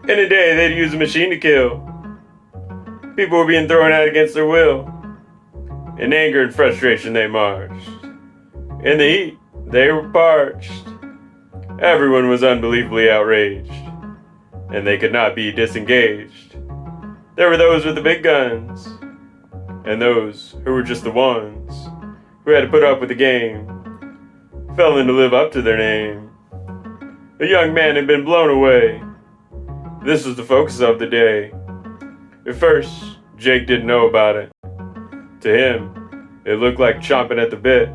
In a day, they'd use a machine to kill. People were being thrown out against their will. In anger and frustration, they marched. In the heat, they were parched. Everyone was unbelievably outraged, and they could not be disengaged. There were those with the big guns, and those who were just the ones who had to put up with the game, failing to live up to their name. A young man had been blown away. This was the focus of the day. At first, Jake didn't know about it. To him, it looked like chomping at the bit.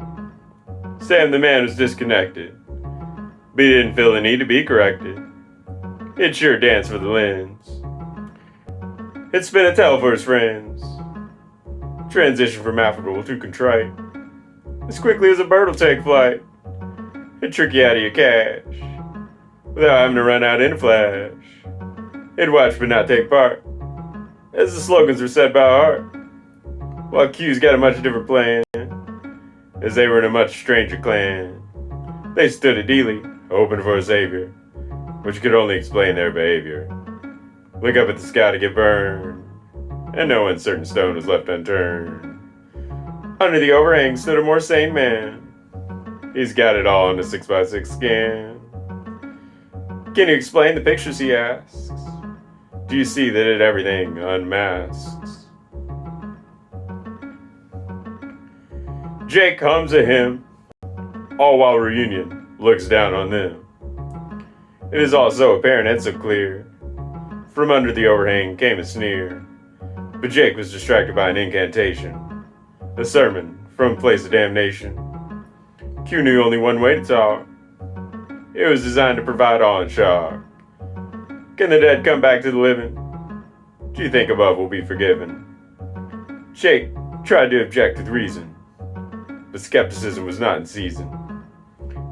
Sam the man was disconnected, but he didn't feel the need to be corrected. He'd sure dance for the lens. He'd spin a tell for his friends. Transition from affable to contrite. As quickly as a bird will take flight. He'd trick you out of your cash, without having to run out in a flash. He'd watch but not take part, as the slogans were said by heart. While Q's got a much different plan, as they were in a much stranger clan. They stood at Dealey, hoping for a savior, which could only explain their behavior. Look up at the sky to get burned, and no uncertain stone was left unturned. Under the overhang stood a more sane man. He's got it all in a 6x6 scan. Can you explain the pictures, he asks? Do you see that it everything unmasks? Jake hums a hymn, all while Reunion looks down on them. It is all so apparent and so clear. From under the overhang came a sneer, but Jake was distracted by an incantation, a sermon from a place of damnation. Q knew only one way to talk. It was designed to provide awe and shock. Can the dead come back to the living? Do you think above will be forgiven? Jake tried to object with reason, but skepticism was not in season.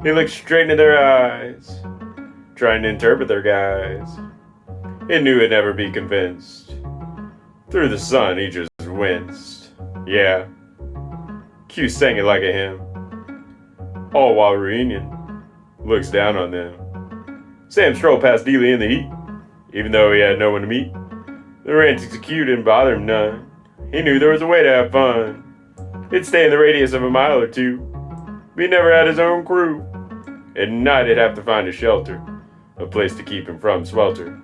He looked straight into their eyes, trying to interpret their guise. He knew he'd never be convinced. Through the sun, he just winced. Yeah, Q sang it like a hymn, all while Reunion looks down on them. Sam strolled past Dealey in the heat, even though he had no one to meet. The antics of Q didn't bother him none. He knew there was a way to have fun. He'd stay in the radius of a mile or two, but he never had his own crew. At night he'd have to find a shelter, a place to keep him from swelter.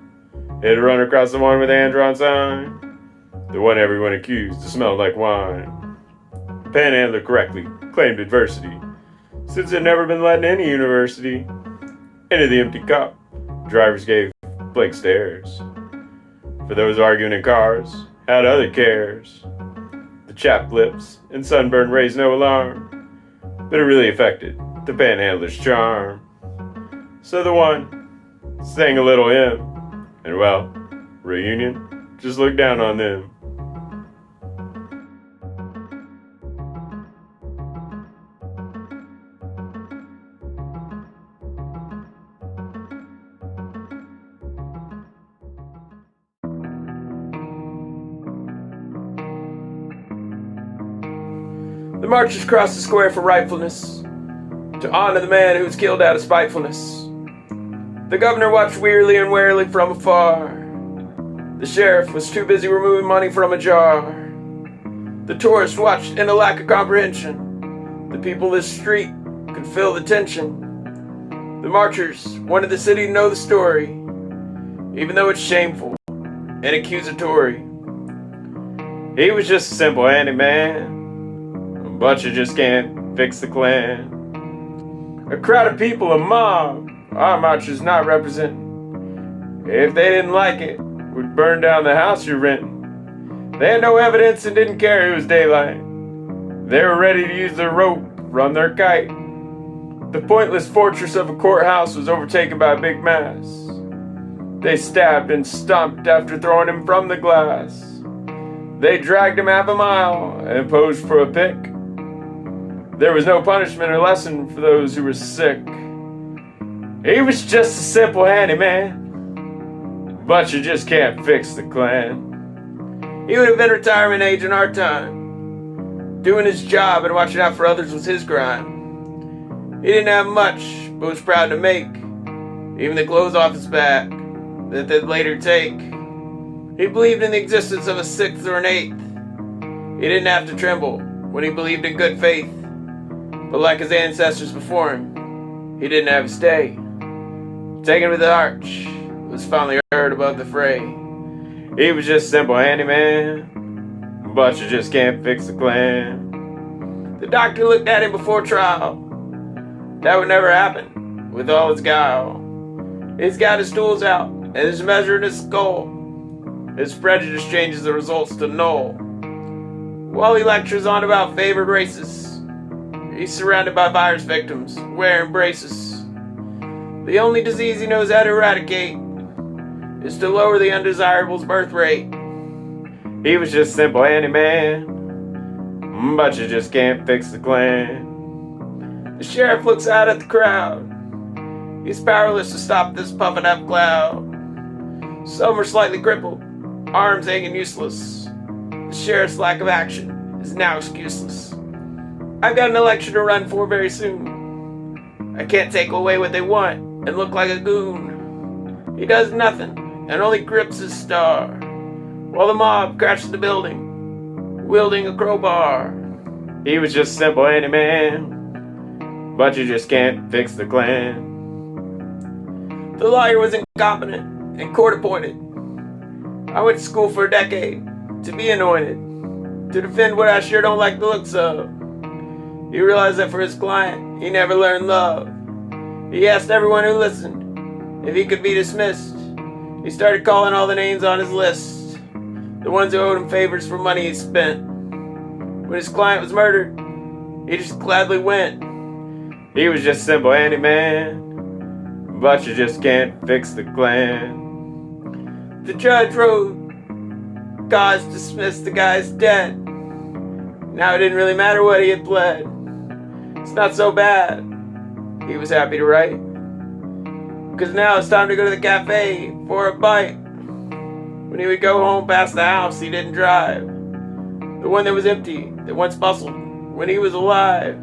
He'd run across the one with the hand-drawn sign, the one everyone accused of smelling like wine. The panhandler correctly claimed adversity, since it had never been let in any university. Into the empty cup, drivers gave blank stares. For those arguing in cars, had other cares. The chapped lips and sunburn raised no alarm, but it really affected the panhandler's charm. So the one sang a little hymn, and well, Reunion just looked down on them. The marchers crossed the square for rightfulness, to honor the man who was killed out of spitefulness. The governor watched wearily and warily from afar. The sheriff was too busy removing money from a jar. The tourist watched in a lack of comprehension. The people of this street could feel the tension. The marchers wanted the city to know the story, even though it's shameful and accusatory. He was just a simple handyman, but you just can't fix the Klan. A crowd of people, a mob, our marchers not representing. If they didn't like it, would burn down the house you're renting. They had no evidence and didn't care it was daylight. They were ready to use their rope, run their kite. The pointless fortress of a courthouse was overtaken by a big mass. They stabbed and stomped after throwing him from the glass. They dragged him half a mile and posed for a pick. There was no punishment or lesson for those who were sick. He was just a simple handyman, but you just can't fix the Klan. He would have been retirement age in our time. Doing his job and watching out for others was his grind. He didn't have much, but was proud to make even the clothes off his back that they'd later take. He believed in the existence of a sixth or an eighth. He didn't have to tremble when he believed in good faith. But like his ancestors before him, he didn't have a stay. Taken to the arch, was finally heard above the fray. He was just simple handyman, but you just can't fix the clan. The doctor looked at him before trial. That would never happen with all his guile. He's got his tools out and is measuring his skull. His prejudice changes the results to null. While he lectures on about favored races, he's surrounded by virus victims wearing braces. The only disease he knows how to eradicate is to lower the undesirable's birth rate. He was just simple handyman, but you just can't fix the clan. The sheriff looks out at the crowd. He's powerless to stop this puffing up cloud. Some are slightly crippled, arms aching useless. The sheriff's lack of action is now excuseless. I've got an election to run for very soon. I can't take away what they want and look like a goon. He does nothing and only grips his star, while the mob crashes the building, wielding a crowbar. He was just simple handyman, but you just can't fix the clan. The lawyer was incompetent and court appointed. I went to school for a decade to be anointed, to defend what I sure don't like the looks of. He realized that for his client, he never learned love. He asked everyone who listened if he could be dismissed. He started calling all the names on his list, the ones who owed him favors for money he spent. When his client was murdered, he just gladly went. He was just simple handyman, but you just can't fix the clan. The judge wrote, "God's dismissed, the guy's dead." Now it didn't really matter what he had pled. It's not so bad, he was happy to write. Because now it's time to go to the cafe for a bite. When he would go home past the house he didn't drive, the one that was empty, that once bustled when he was alive.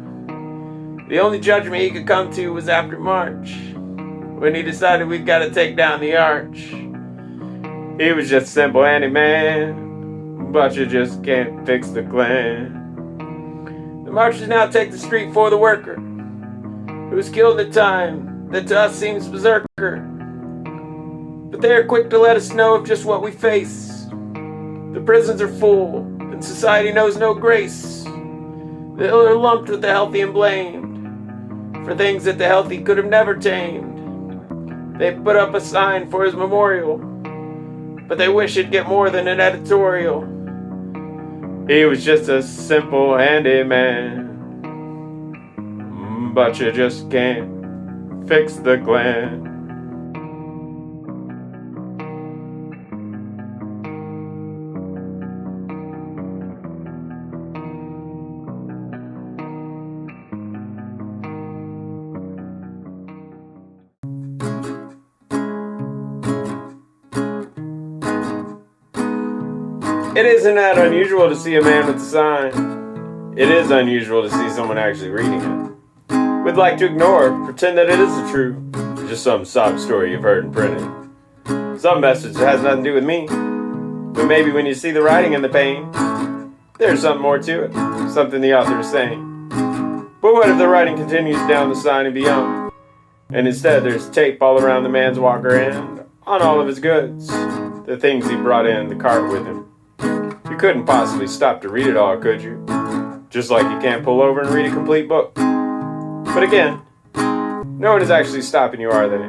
The only judgment he could come to was after March, when he decided we've got to take down the arch. He was just simple handyman, but you just can't fix the clan. The marchers now take the street for the worker, who was killed in a time that to us seems berserker. But they are quick to let us know of just what we face. The prisons are full, and society knows no grace. The ill are lumped with the healthy and blamed for things that the healthy could have never tamed. They put up a sign for his memorial, but they wish it'd get more than an editorial. He was just a simple handyman, but you just can't fix the clan. It isn't that unusual to see a man with a sign. It is unusual to see someone actually reading it. We'd like to ignore, pretend that it isn't true. Just some sob story you've heard and printed. Some message that has nothing to do with me. But maybe when you see the writing and the pain, there's something more to it. Something the author is saying. But what if the writing continues down the sign and beyond? And instead there's tape all around the man's walker and on all of his goods. The things he brought in the cart with him. You couldn't possibly stop to read it all, could you? Just like you can't pull over and read a complete book. But again, no one is actually stopping you, are they?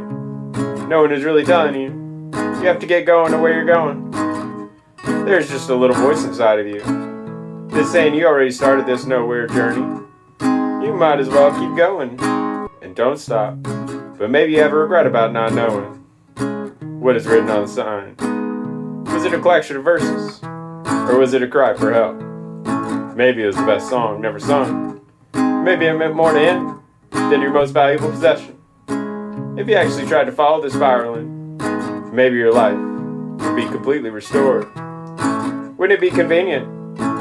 No one is really telling you. You have to get going to where you're going. There's just a little voice inside of you that's saying you already started this nowhere journey. You might as well keep going. And don't stop. But maybe you have a regret about not knowing what is written on the sign. Was it a collection of verses? Or was it a cry for help? Maybe it was the best song never sung. Maybe it meant more to him than your most valuable possession. If you actually tried to follow this spiraling, maybe your life would be completely restored. Wouldn't it be convenient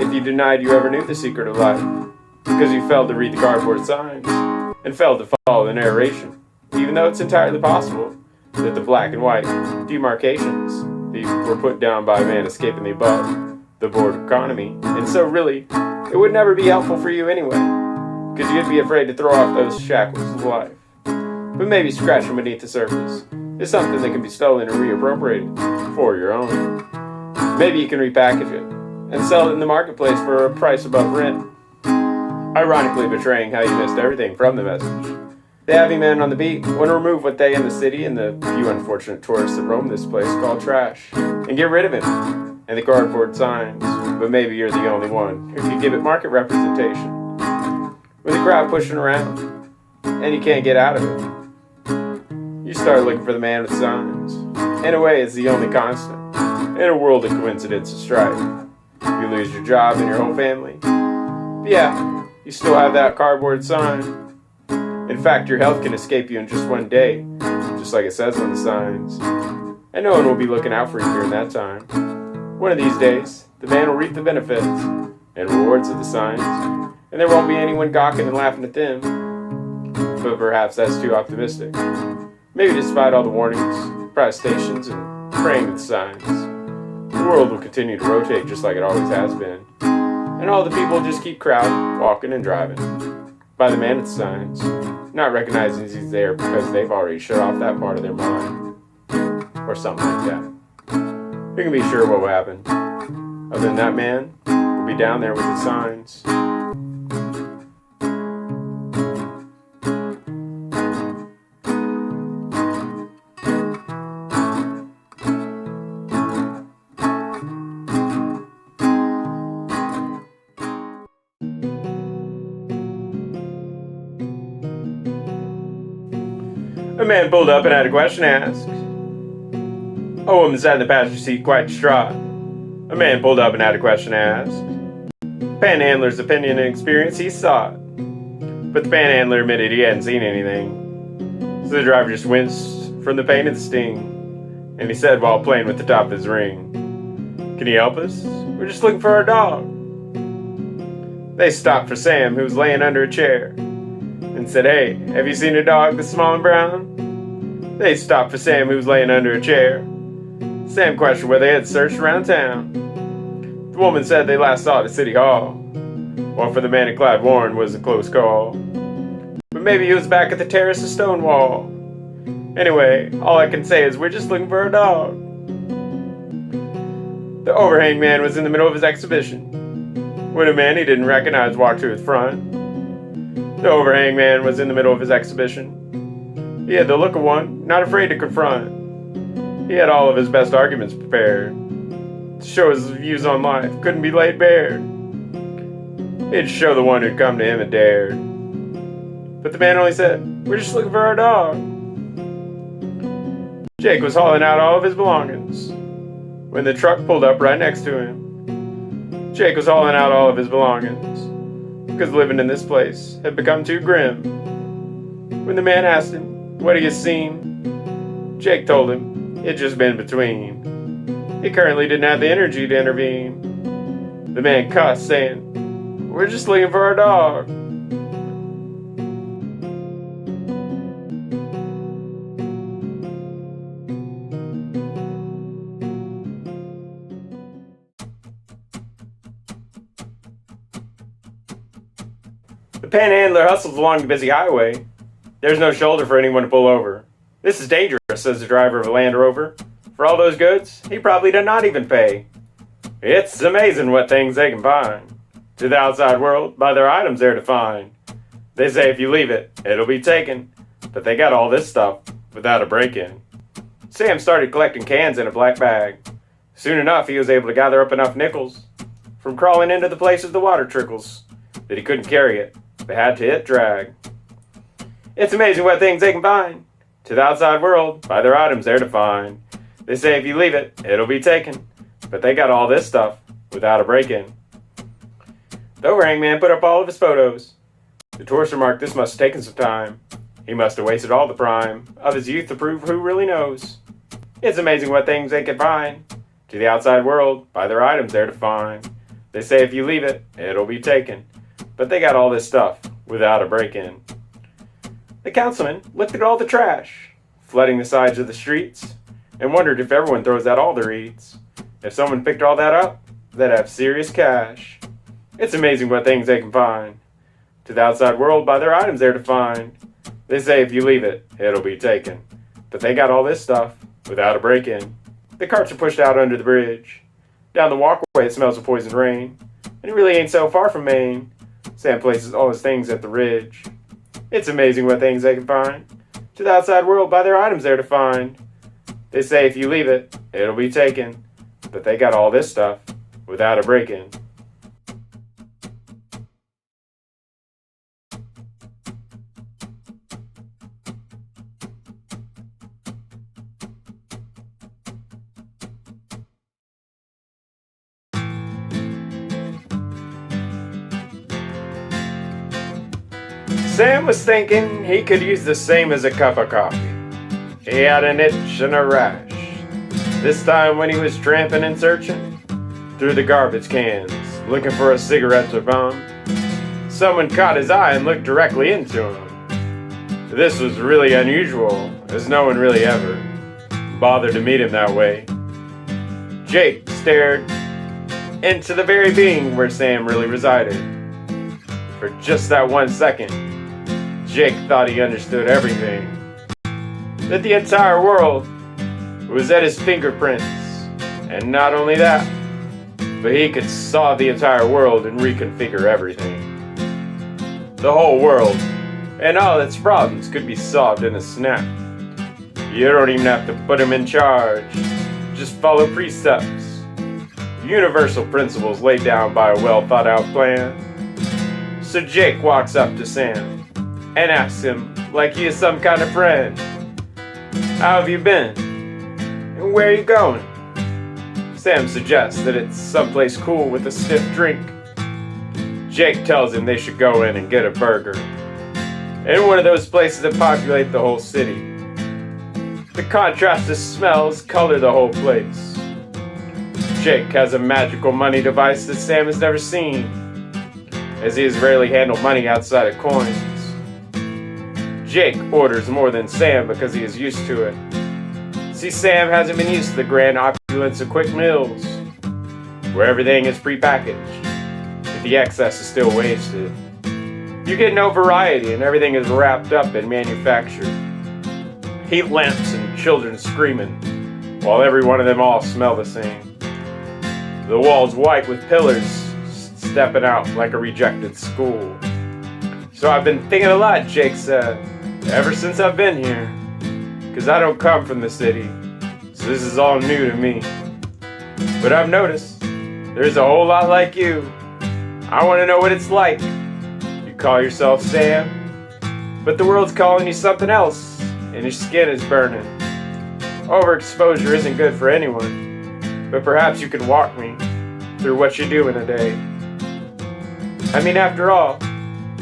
if you denied you ever knew the secret of life because you failed to read the cardboard signs and failed to follow the narration, even though it's entirely possible that the black and white demarcations were put down by a man escaping the above, the board economy, and so really, it would never be helpful for you anyway, because you'd be afraid to throw off those shackles of life. But maybe scratching beneath the surface is something that can be stolen and reappropriated for your own. Maybe you can repackage it and sell it in the marketplace for a price above rent, ironically betraying how you missed everything from the message. The heavy men on the beat want to remove what they in the city and the few unfortunate tourists that roam this place call trash, and get rid of him and the cardboard signs, but maybe you're the only one who can give it market representation. With the crowd pushing around, and you can't get out of it, you start looking for the man with signs. In a way, it's the only constant. In a world of coincidence and strife, you lose your job and your whole family. But yeah, you still have that cardboard sign. In fact, your health can escape you in just one day, just like it says on the signs. And no one will be looking out for you during that time. One of these days, the man will reap the benefits and rewards of the signs, and there won't be anyone gawking and laughing at them. But perhaps that's too optimistic. Maybe despite all the warnings, protestations, and praying with signs, the world will continue to rotate just like it always has been. And all the people just keep crowding, walking, and driving by the man with signs, not recognizing he's there because they've already shut off that part of their mind. Or something like that. You can be sure what will happen. Other than that man will be down there with the signs. A man pulled up and had a question asked. A woman sat in the passenger seat quite distraught. A man pulled up and had a question asked. Panhandler's opinion and experience he sought. But the panhandler admitted he hadn't seen anything. So the driver just winced from the pain and the sting. And he said while playing with the top of his ring, "Can you help us? We're just looking for our dog." They stopped for Sam, who was laying under a chair, and said, "Hey, have you seen a dog that's small and brown?" They stopped for Sam, who was laying under a chair. Sam questioned where they had searched around town. The woman said they last saw it at City Hall, while for the man in Clyde Warren was a close call. But maybe he was back at the terrace of Stonewall. Anyway, all I can say is we're just looking for a dog. The overhang man was in the middle of his exhibition when a man he didn't recognize walked to his front. The overhang man was in the middle of his exhibition. He had the look of one not afraid to confront. He had all of his best arguments prepared to show his views on life couldn't be laid bare. He'd show the one who'd come to him and dared. But the man only said, "We're just looking for our dog." Jake was hauling out all of his belongings when the truck pulled up right next to him. Jake was hauling out all of his belongings because living in this place had become too grim. When the man asked him, "What do you seen?" Jake told him it'd just been between. He currently didn't have the energy to intervene. The man cussed, saying, "We're just looking for our dog." The panhandler hustles along the busy highway. There's no shoulder for anyone to pull over. "This is dangerous," says the driver of a Land Rover. "For all those goods, he probably did not even pay. It's amazing what things they can find. To the outside world, by their items they're defined. They say if you leave it, it'll be taken. But they got all this stuff without a break-in." Sam started collecting cans in a black bag. Soon enough, he was able to gather up enough nickels from crawling into the places the water trickles that he couldn't carry it. They had to hit drag. It's amazing what things they can find. To the outside world, by their items they're defined. They say if you leave it, it'll be taken. But they got all this stuff without a break-in. The overhang man put up all of his photos. The tourist remarked this must have taken some time. He must have wasted all the prime of his youth to prove who really knows. It's amazing what things they can find. To the outside world, by their items they're defined. They say if you leave it, it'll be taken. But they got all this stuff without a break-in. The councilman looked at all the trash, flooding the sides of the streets, and wondered if everyone throws out all their eats. If someone picked all that up, they'd have serious cash. It's amazing what things they can find. To the outside world, by their items they're defined. They say if you leave it, it'll be taken. But they got all this stuff without a break-in. The carts are pushed out under the bridge. Down the walkway it smells of poison rain. And it really ain't so far from Maine. Sam places all his things at the ridge. It's amazing what things they can find. To the outside world, by their items they're defined. They say if you leave it, it'll be taken. But they got all this stuff without a break-in. Sam was thinking he could use the same as a cup of coffee. He had an itch and a rash. This time when he was tramping and searching through the garbage cans, looking for a cigarette or bomb, someone caught his eye and looked directly into him. This was really unusual, as no one really ever bothered to meet him that way. Jake stared into the very being where Sam really resided. For just that 1 second, Jake thought he understood everything. That the entire world was at his fingerprints. And not only that, but he could solve the entire world and reconfigure everything. The whole world and all its problems could be solved in a snap. You don't even have to put him in charge. Just follow precepts. Universal principles laid down by a well thought out plan. So Jake walks up to Sam and asks him like he is some kind of friend. How have you been? And where are you going? Sam suggests that it's someplace cool with a stiff drink. Jake tells him they should go in and get a burger. In one of those places that populate the whole city. The contrast of smells color the whole place. Jake has a magical money device that Sam has never seen, as he has rarely handled money outside of coins. Jake orders more than Sam because he is used to it. See, Sam hasn't been used to the grand opulence of quick meals, where everything is prepackaged, but the excess is still wasted. You get no variety and everything is wrapped up and manufactured. Heat lamps and children screaming, while every one of them all smell the same. The walls white with pillars stepping out like a rejected school. So I've been thinking a lot, Jake said, ever since I've been here. 'Cause I don't come from the city, so this is all new to me. But I've noticed there's a whole lot like you. I want to know what it's like. You call yourself Sam, but the world's calling you something else, and your skin is burning. Overexposure isn't good for anyone, but perhaps you can walk me through what you do in a day. I mean, after all,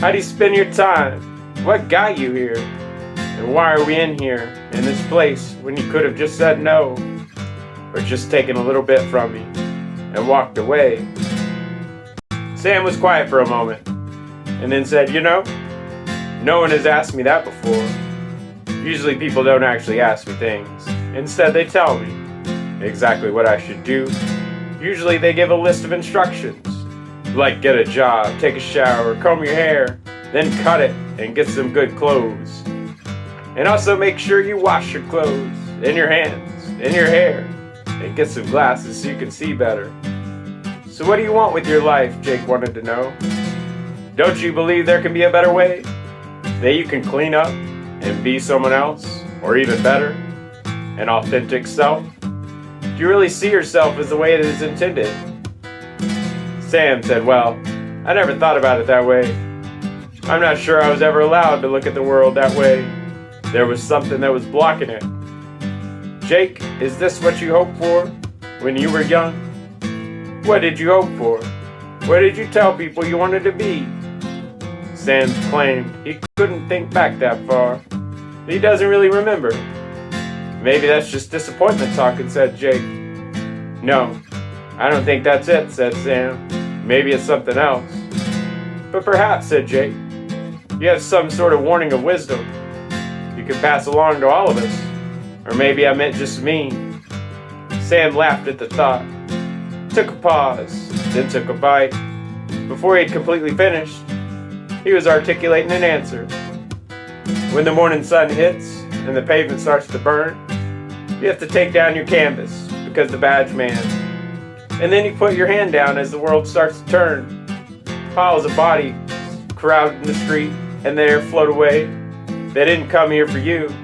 how do you spend your time? What got you here? And why are we in here, in this place, when you could have just said no? Or just taken a little bit from me and walked away? Sam was quiet for a moment, and then said, you know, no one has asked me that before. Usually people don't actually ask me things. Instead they tell me exactly what I should do. Usually they give a list of instructions, like get a job, take a shower, comb your hair, then cut it and get some good clothes. And also make sure you wash your clothes, and your hands, and your hair, and get some glasses so you can see better. So what do you want with your life, Jake wanted to know. Don't you believe there can be a better way? That you can clean up and be someone else, or even better, an authentic self? Do you really see yourself as the way it is intended? Sam said, well, I never thought about it that way. I'm not sure I was ever allowed to look at the world that way. There was something that was blocking it. Jake, is this what you hoped for when you were young? What did you hope for? What did you tell people you wanted to be? Sam claimed he couldn't think back that far. He doesn't really remember. Maybe that's just disappointment talking, said Jake. No, I don't think that's it, said Sam. Maybe it's something else. But perhaps, said Jake, you have some sort of warning of wisdom you can pass along to all of us. Or maybe I meant just me. Sam laughed at the thought, took a pause, then took a bite. Before he had completely finished, he was articulating an answer. When the morning sun hits and the pavement starts to burn, you have to take down your canvas because the badge man. And then you put your hand down as the world starts to turn. Piles of bodies crowd in the street and there float away. They didn't come here for you.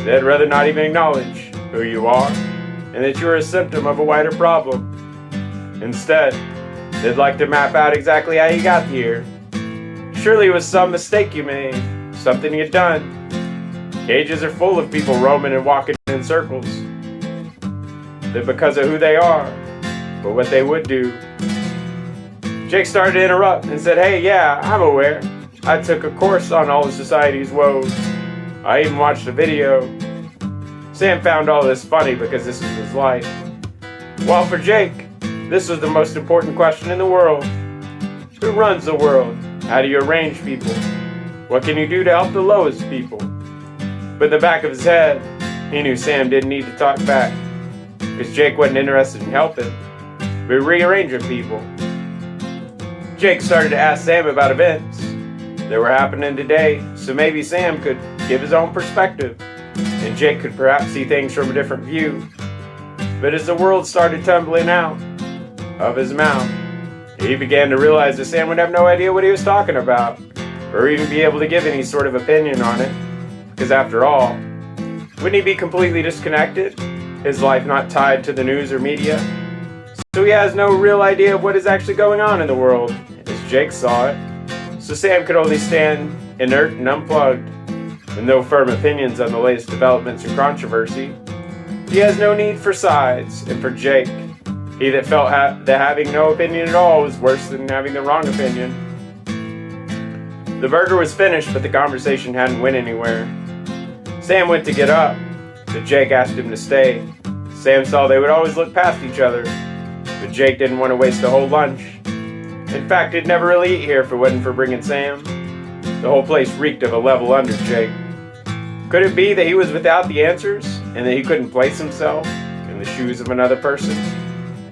They'd rather not even acknowledge who you are and that you're a symptom of a wider problem. Instead, they'd like to map out exactly how you got here. Surely it was some mistake you made, something you'd done. Cages are full of people roaming and walking in circles. They're because of who they are, but what they would do. Jake started to interrupt and said, "Hey, yeah, I'm aware. I took a course on all of society's woes. I even watched a video." Sam found all this funny because this was his life. While for Jake, this was the most important question in the world. Who runs the world? How do you arrange people? What can you do to help the lowest people? But in the back of his head, he knew Sam didn't need to talk back, because Jake wasn't interested in helping, but rearranging people. Jake started to ask Sam about events that were happening today, so maybe Sam could give his own perspective, and Jake could perhaps see things from a different view. But as the world started tumbling out of his mouth, he began to realize that Sam would have no idea what he was talking about, or even be able to give any sort of opinion on it. Because after all, wouldn't he be completely disconnected? His life not tied to the news or media? So he has no real idea of what is actually going on in the world, as Jake saw it. So Sam could only stand inert and unplugged, with no firm opinions on the latest developments in controversy. He has no need for sides, and for Jake, he that felt that having no opinion at all was worse than having the wrong opinion. The burger was finished, but the conversation hadn't went anywhere. Sam went to get up, but Jake asked him to stay. Sam saw they would always look past each other, but Jake didn't want to waste a whole lunch. In fact, he'd never really eat here if it wasn't for bringing Sam. The whole place reeked of a level under Jake. Could it be that he was without the answers, and that he couldn't place himself in the shoes of another person,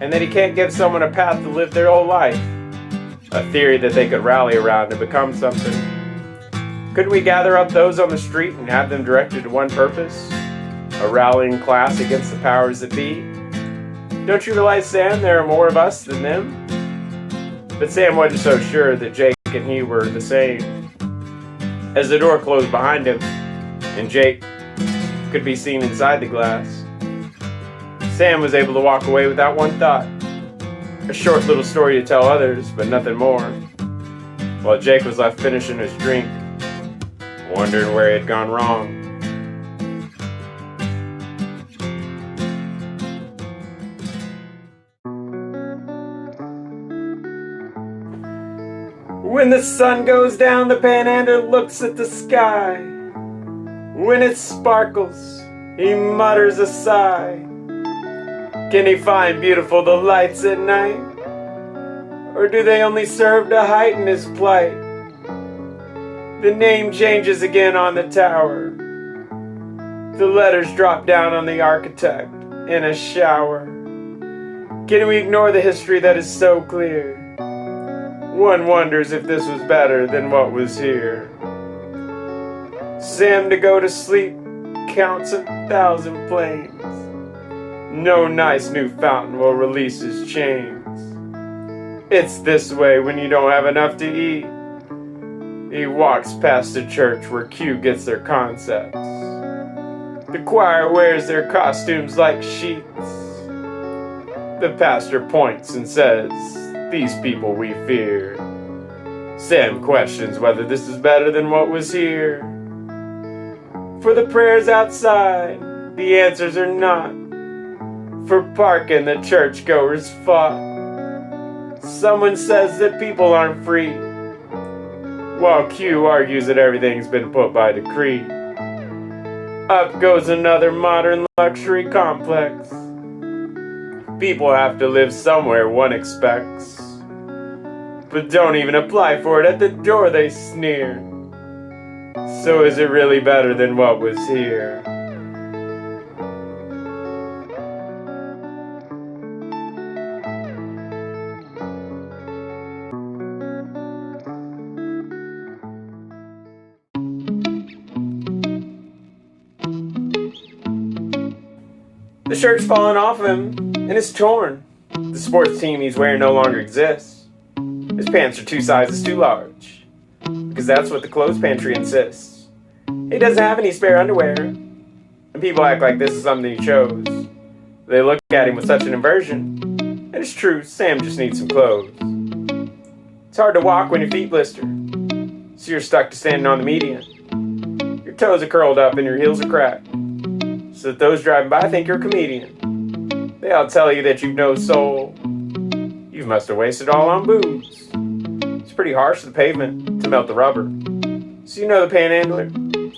and that he can't give someone a path to live their whole life? A theory that they could rally around to become something. Couldn't we gather up those on the street and have them directed to one purpose? A rallying class against the powers that be? Don't you realize, Sam, there are more of us than them? But Sam wasn't so sure that Jake and he were the same. As the door closed behind him, and Jake could be seen inside the glass, Sam was able to walk away without one thought. A short little story to tell others, but nothing more. While Jake was left finishing his drink, wondering where he had gone wrong. When the sun goes down, the panhandler looks at the sky. When it sparkles, he mutters a sigh. Can he find beautiful the lights at night? Or do they only serve to heighten his plight? The name changes again on the tower. The letters drop down on the architect in a shower. Can we ignore the history that is so clear? One wonders if this was better than what was here. Sam, to go to sleep, counts 1,000 planes. No nice new fountain will release his chains. It's this way when you don't have enough to eat. He walks past the church where Q gets their concepts. The choir wears their costumes like sheets. The pastor points and says, "These people we fear." Sam questions whether this is better than what was here. For the prayers outside, the answers are not. For parking, the churchgoers fought. Someone says that people aren't free, while Q argues that everything's been put by decree. Up goes another modern luxury complex. People have to live somewhere, one expects. But don't even apply for it, at the door they sneer. So is it really better than what was here? The shirt's fallen off him, and it's torn. The sports team he's wearing no longer exists. His pants are 2 sizes too large, because that's what the clothes pantry insists. He doesn't have any spare underwear, and people act like this is something he chose. They look at him with such an aversion, and it's true, Sam just needs some clothes. It's hard to walk when your feet blister, so you're stuck to standing on the median. Your toes are curled up and your heels are cracked, so that those driving by think you're a comedian. They all tell you that you've no soul. You must have wasted all on booze. It's pretty harsh to the pavement to melt the rubber, so you know the panhandler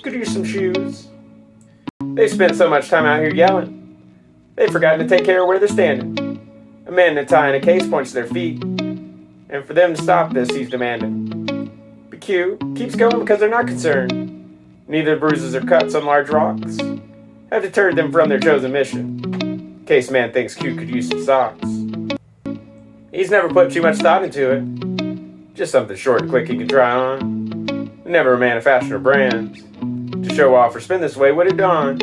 could use some shoes. They've spent so much time out here yelling, they've forgotten to take care of where they're standing. A man in a tie and a case points to their feet, and for them to stop this, he's demanding. But Q keeps going because they're not concerned. Neither bruises or cuts on large rocks have deterred them from their chosen mission. Case man thinks Q could use some socks. He's never put too much thought into it. Just something short and quick he can try on. Never a man of fashion or brands. To show off or spin this way would have done.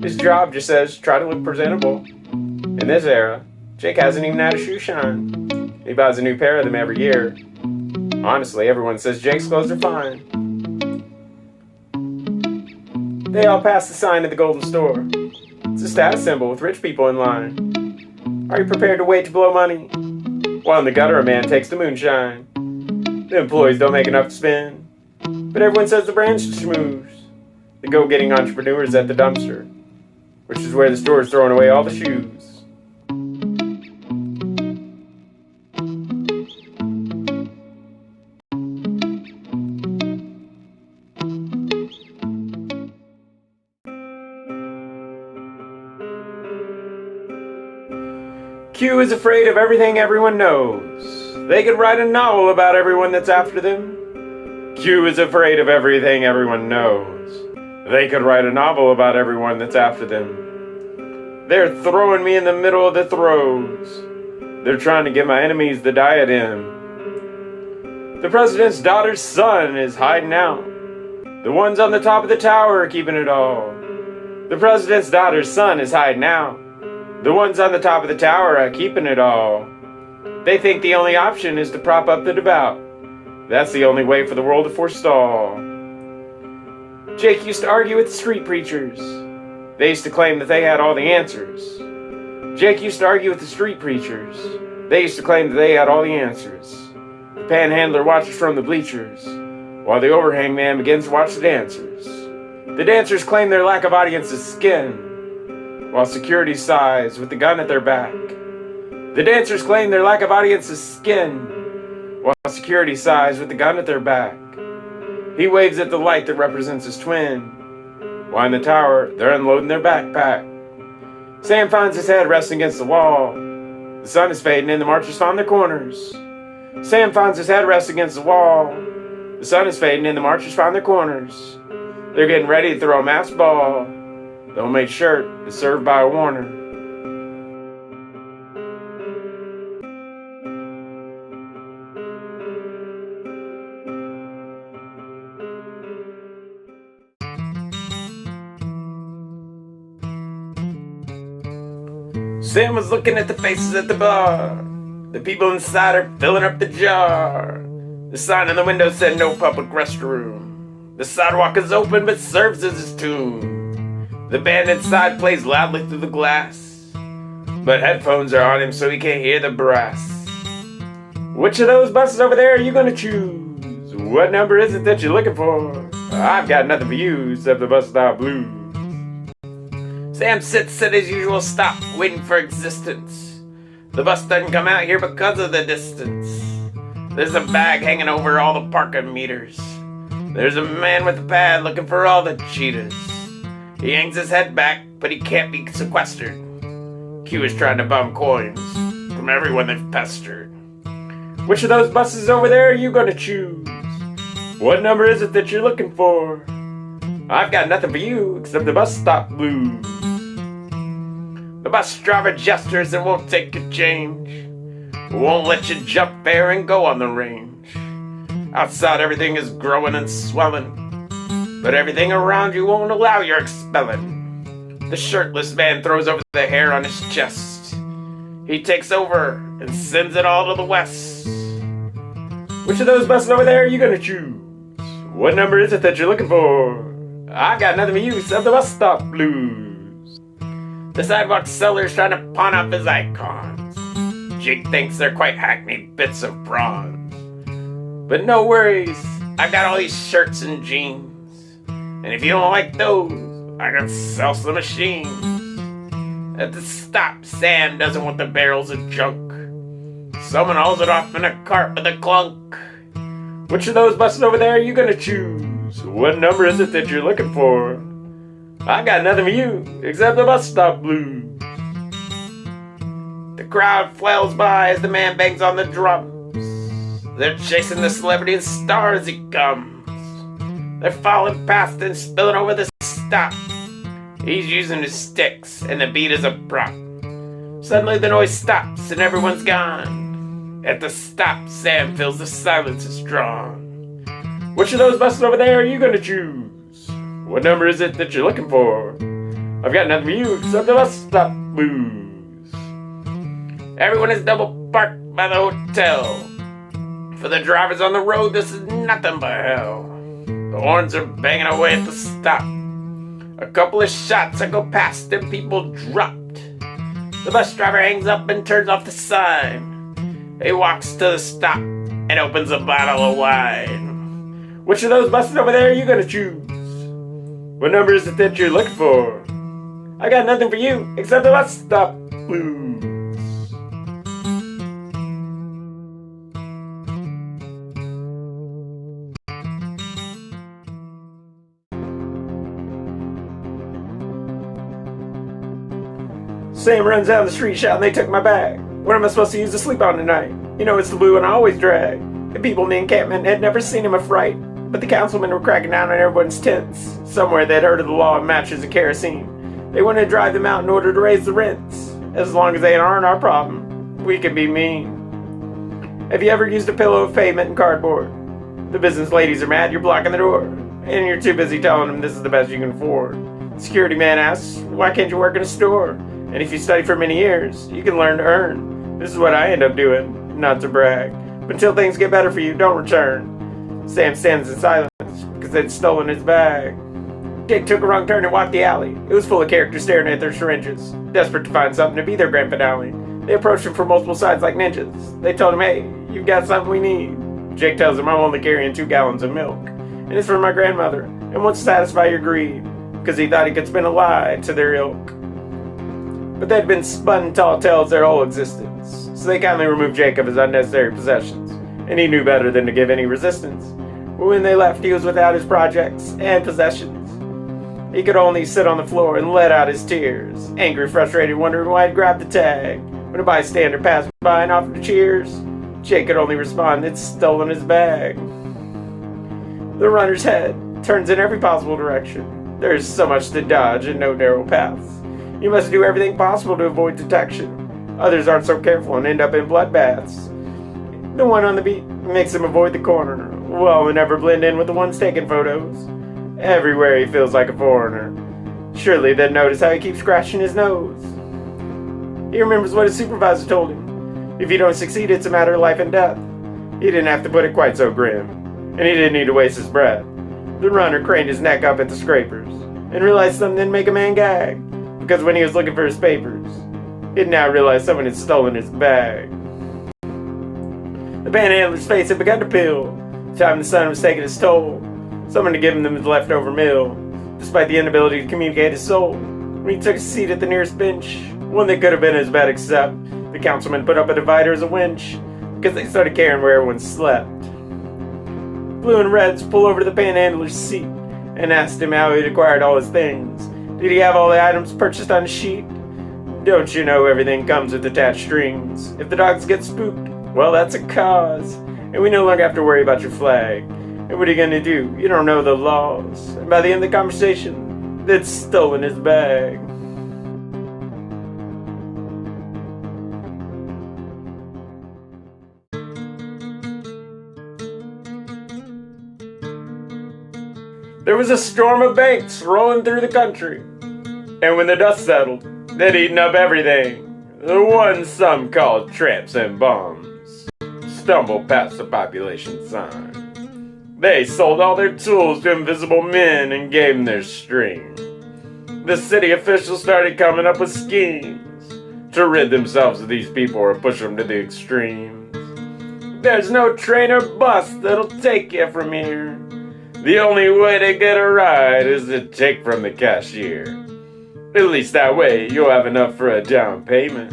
His job just says try to look presentable. In this era, Jake hasn't even had a shoe shine. He buys a new pair of them every year. Honestly, everyone says Jake's clothes are fine. They all pass the sign at the Golden Store. It's a status symbol with rich people in line. Are you prepared to wait to blow money? While in the gutter, a man takes the moonshine. The employees don't make enough to spend, but everyone says the brand's schmooze. The go-getting entrepreneurs at the dumpster, which is where the store is throwing away all the shoes. Q is afraid of everything everyone knows. They could write a novel about everyone that's after them. Q is afraid of everything everyone knows. They could write a novel about everyone that's after them. They're throwing me in the middle of the throes. They're trying to give my enemies the diadem. The president's daughter's son is hiding out. The ones on the top of the tower are keeping it all. The president's daughter's son is hiding out. The ones on the top of the tower are keeping it all. They think the only option is to prop up the Devout. That's the only way for the world to forestall. Jake used to argue with the street preachers. They used to claim that they had all the answers. Jake used to argue with the street preachers. They used to claim that they had all the answers. The panhandler watches from the bleachers, while the overhang man begins to watch the dancers. The dancers claim their lack of audience is skin, while security sighs with the gun at their back. The dancers claim their lack of audience is skin, while security sighs with the gun at their back. He waves at the light that represents his twin, while in the tower they're unloading their backpack. Sam finds his head resting against the wall. The sun is fading and the marchers found their corners. Sam finds his head resting against the wall. The sun is fading and the marchers found their corners. They're getting ready to throw a masked ball. The homemade shirt is served by a Warner. Sam was looking at the faces at the bar. The people inside are filling up the jar. The sign on the window said no public restroom. The sidewalk is open but serves as his tune. The band inside plays loudly through the glass, but headphones are on him so he can't hear the brass. Which of those buses over there are you gonna choose? What number is it that you're looking for? I've got nothing for you except the bus stop blues. Sam sits at his usual stop, waiting for existence. The bus doesn't come out here because of the distance. There's a bag hanging over all the parking meters. There's a man with a pad looking for all the cheaters. He hangs his head back, but he can't be sequestered. Q is trying to bum coins from everyone they've pestered. Which of those buses over there are you gonna choose? What number is it that you're looking for? I've got nothing for you except the bus stop blues. The bus driver gestures and won't take a change. Won't let you jump fair and go on the range. Outside everything is growing and swelling, but everything around you won't allow your expelling. The shirtless man throws over the hair on his chest. He takes over and sends it all to the west. Which of those buses over there are you gonna choose? What number is it that you're looking for? I got nothing for you except the bus stop blues. The sidewalk seller's trying to pawn off his icons. Jake thinks they're quite hackneyed bits of bronze. But no worries, I got all these shirts and jeans. And if you don't like those, I can sell some machines. At the stop, Sam doesn't want the barrels of junk. Someone hauls it off in a cart with a clunk. Which of those buses over there are you gonna choose? What number is it that you're looking for? I got nothing for you except the bus stop blues. The crowd flails by as the man bangs on the drums. They're chasing the celebrity and star as he comes. They're falling past and spilling over the stop. He's using his sticks and the beat is a prop. Suddenly the noise stops and everyone's gone. At the stop, Sam feels the silence is drawn. Which of those buses over there are you gonna choose? What number is it that you're looking for? I've got nothing for you except the bus stop blues. Everyone is double parked by the hotel. For the drivers on the road, this is nothing but hell. The horns are banging away at the stop. A couple of shots I go past and people dropped. The bus driver hangs up and turns off the sign. He walks to the stop and opens a bottle of wine. Which of those buses over there are you gonna choose? What number is it that you're looking for? I got nothing for you except the bus stop blues. Sam runs down the street shouting they took my bag. What am I supposed to use to sleep on tonight? You know it's the blue one I always drag. The people in the encampment had never seen him a fright, but the councilmen were cracking down on everyone's tents. Somewhere they'd heard of the law of matches and kerosene. They wanted to drive them out in order to raise the rents. As long as they aren't our problem, we can be mean. Have you ever used a pillow of pavement and cardboard? The business ladies are mad you're blocking the door, and you're too busy telling them this is the best you can afford. Security man asks, why can't you work in a store? And if you study for many years, you can learn to earn. This is what I end up doing, not to brag. But until things get better for you, don't return. Sam stands in silence because they'd stolen his bag. Jake took a wrong turn and walked the alley. It was full of characters staring at their syringes, desperate to find something to be their grand finale. They approached him from multiple sides like ninjas. They told him, hey, you've got something we need. Jake tells them, I'm only carrying 2 gallons of milk, and it's for my grandmother, and wants to satisfy your greed, because he thought he could spin a lie to their ilk. But they'd been spun tall tales their whole existence, so they kindly removed Jake of his unnecessary possessions, and he knew better than to give any resistance. But when they left, he was without his projects and possessions. He could only sit on the floor and let out his tears, angry, frustrated, wondering why he'd grabbed the tag. When a bystander passed by and offered cheers, Jake could only respond, they'd stolen his bag. The runner's head turns in every possible direction. There is so much to dodge and no narrow paths. You must do everything possible to avoid detection. Others aren't so careful and end up in bloodbaths. The one on the beat makes him avoid the corner, while he'll never blend in with the ones taking photos. Everywhere he feels like a foreigner. Surely they'd notice how he keeps scratching his nose. He remembers what his supervisor told him. If you don't succeed, it's a matter of life and death. He didn't have to put it quite so grim, and he didn't need to waste his breath. The runner craned his neck up at the scrapers, and realized something didn't make a man gag, because when he was looking for his papers, he'd now realized someone had stolen his bag. The panhandler's face had begun to peel. The time the sun was taking its toll. Someone had given them his leftover meal, despite the inability to communicate his soul. When he took a seat at the nearest bench, one that could have been his bed except the councilman put up a divider as a winch, because they started caring where everyone slept. Blue and Reds pull over to the panhandler's seat and asked him how he'd acquired all his things. Did he have all the items purchased on a sheet? Don't you know everything comes with attached strings? If the dogs get spooked, well, that's a cause. And we no longer have to worry about your flag. And what are you gonna do? You don't know the laws. And by the end of the conversation, they'd stolen his bag. There was a storm of banks rolling through the country. And when the dust settled, they'd eaten up everything. The ones some called tramps and bums stumbled past the population sign. They sold all their tools to invisible men and gave them their string. The city officials started coming up with schemes to rid themselves of these people or push them to the extremes. There's no train or bus that'll take you from here. The only way to get a ride is to take from the cashier. At least that way you'll have enough for a down payment.